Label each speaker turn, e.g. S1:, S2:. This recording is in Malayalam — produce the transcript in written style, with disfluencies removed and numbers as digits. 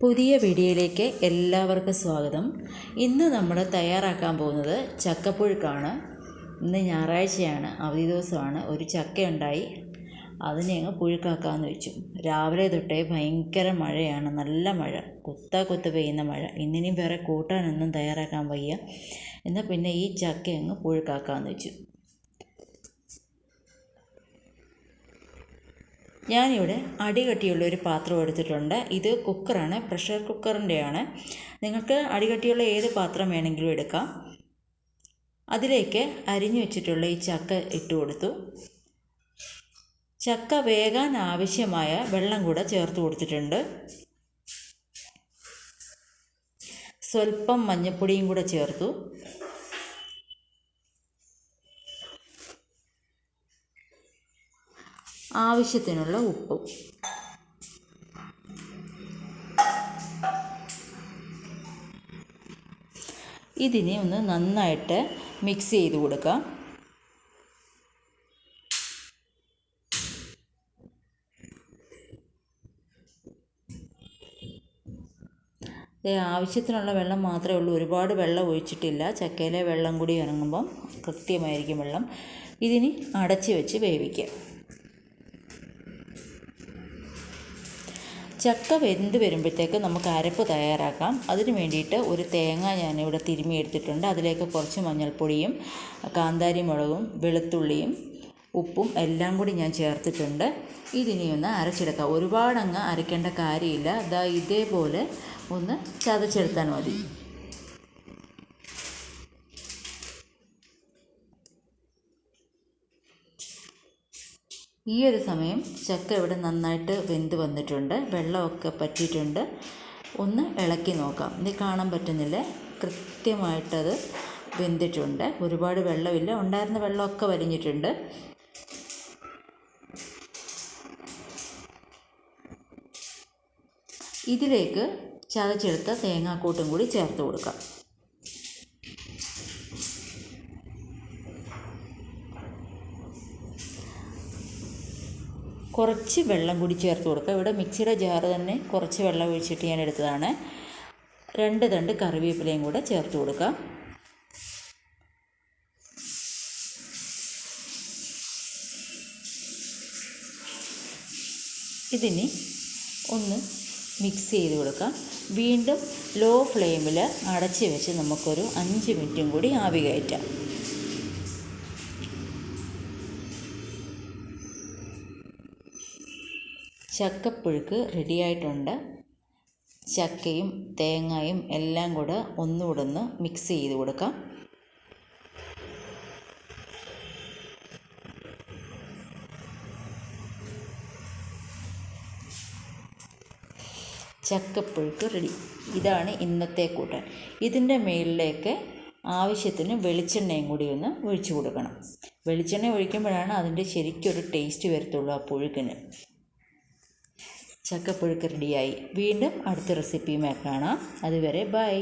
S1: പുതിയ വീഡിയോയിലേക്ക് എല്ലാവർക്കും സ്വാഗതം. ഇന്ന് നമ്മൾ തയ്യാറാക്കാൻ പോകുന്നത് ചക്കപ്പുഴുക്കാണ്. ഇന്ന് ഞായറാഴ്ചയാണ്, അവധി ദിവസമാണ്. ഒരു ചക്കയുണ്ടായി, അതിനെ അങ്ങ് പുഴുക്കാക്കാമെന്ന് വെച്ചു. രാവിലെ തൊട്ടേ ഭയങ്കര മഴയാണ്, നല്ല മഴ, കുത്ത പെയ്യുന്ന മഴ. ഇന്നിനും വേറെ കൂട്ടാനൊന്നും തയ്യാറാക്കാൻ വയ്യ. എന്നാൽ പിന്നെ ഈ ചക്ക അങ്ങ് പുഴുക്കാക്കാമെന്ന് വെച്ചു. ഞാനിവിടെ അടികട്ടിയുള്ള ഒരു പാത്രം എടുത്തിട്ടുണ്ട്. ഇത് കുക്കറാണ്, പ്രഷർ കുക്കറിൻ്റെയാണ്. നിങ്ങൾക്ക് അടികട്ടിയുള്ള ഏത് പാത്രം വേണമെങ്കിലും എടുക്കാം. അതിലേക്ക് അരിഞ്ഞു വെച്ചിട്ടുള്ള ഈ ചക്ക ഇട്ട് കൊടുത്തു. ചക്ക വേകാൻ ആവശ്യമായ വെള്ളം കൂടെ ചേർത്ത് കൊടുത്തിട്ടുണ്ട്. സ്വല്പം മഞ്ഞൾപ്പൊടിയും കൂടെ ചേർത്തു. ആവശ്യത്തിനുള്ള ഉപ്പും. ഇതിനെ ഒന്ന് നന്നായിട്ട് മിക്സ് ചെയ്ത് കൊടുക്കാം. ആവശ്യത്തിനുള്ള വെള്ളം മാത്രമേ ഉള്ളൂ, ഒരുപാട് വെള്ളം ഒഴിച്ചിട്ടില്ല. ചക്കയിലെ വെള്ളം കൂടി ഇറങ്ങുമ്പം കൃത്യമായിരിക്കും വെള്ളം. ഇതിനി അടച്ച് വെച്ച് വേവിക്കാം. ചക്ക വെന്ത് വരുമ്പോഴത്തേക്ക് നമുക്ക് അരപ്പ് തയ്യാറാക്കാം. അതിന് വേണ്ടിയിട്ട് ഒരു തേങ്ങ ഞാനിവിടെ തിരുമ്മി എടുത്തിട്ടുണ്ട്. അതിലേക്ക് കുറച്ച് മഞ്ഞൾപ്പൊടിയും കാന്താരി മുളകും വെളുത്തുള്ളിയും ഉപ്പും എല്ലാം കൂടി ഞാൻ ചേർത്തിട്ടുണ്ട്. ഇതിനെ ഒന്ന് അരച്ചെടുക്കാം. ഒരുപാടങ്ങ് അരയ്ക്കേണ്ട കാര്യമില്ല. ഇതേപോലെ ഒന്ന് ചതച്ചെടുത്താൽ മതി. ഈ ഒരു സമയം ചക്ക ഇവിടെ നന്നായിട്ട് വെന്ത് വന്നിട്ടുണ്ട്, വെള്ളമൊക്കെ പറ്റിയിട്ടുണ്ട്. ഒന്ന് ഇളക്കി നോക്കാം. ഇത് കാണാൻ പറ്റുന്നില്ലേ, കൃത്യമായിട്ടത് വെന്തിട്ടുണ്ട്. ഒരുപാട് വെള്ളമില്ല, ഉണ്ടായിരുന്ന വെള്ളമൊക്കെ വലിഞ്ഞിട്ടുണ്ട്. ഇതിലേക്ക് ചതച്ചെടുത്ത തേങ്ങാക്കൂട്ടും കൂടി ചേർത്ത് കൊടുക്കാം. കുറച്ച് വെള്ളം കൂടി ചേർത്ത് കൊടുക്കുക. ഇവിടെ മിക്സിയുടെ ജാറ് തന്നെ കുറച്ച് വെള്ളം ഒഴിച്ചിട്ട് ഞാൻ എടുത്തതാണ്. 2 തണ്ട് കറിവേപ്പിലയും കൂടെ ചേർത്ത് കൊടുക്കുക. ഇതിനി ഒന്ന് മിക്സ് ചെയ്ത് കൊടുക്കാം. വീണ്ടും ലോ ഫ്ലെയിമിൽ അടച്ച് വെച്ച് നമുക്കൊരു 5 മിനിറ്റും കൂടി ആവി കയറ്റാം. ചക്കപ്പുഴുക്ക് റെഡിയായിട്ടുണ്ട്. ചക്കയും തേങ്ങയും എല്ലാം കൂടെ ഒന്നുകൂടെ ഒന്ന് മിക്സ് ചെയ്ത് കൊടുക്കാം. ചക്കപ്പുഴുക്ക് റെഡി. ഇതാണ് ഇന്നത്തെ കൂട്ടാൻ. ഇതിൻ്റെ മേളിലേക്ക് ആവശ്യത്തിന് വെളിച്ചെണ്ണയും കൂടി ഒന്ന് ഒഴിച്ചു കൊടുക്കണം. വെളിച്ചെണ്ണ ഒഴിക്കുമ്പോഴാണ് അതിൻ്റെ ശരിക്കൊരു ടേസ്റ്റ് വരത്തുള്ളൂ ആ പുഴുക്കിന്. ചക്കപ്പുഴുക്ക് റെഡിയായി. വീണ്ടും അടുത്ത റെസിപ്പിയുമായി കാണാം. അതുവരെ ബൈ.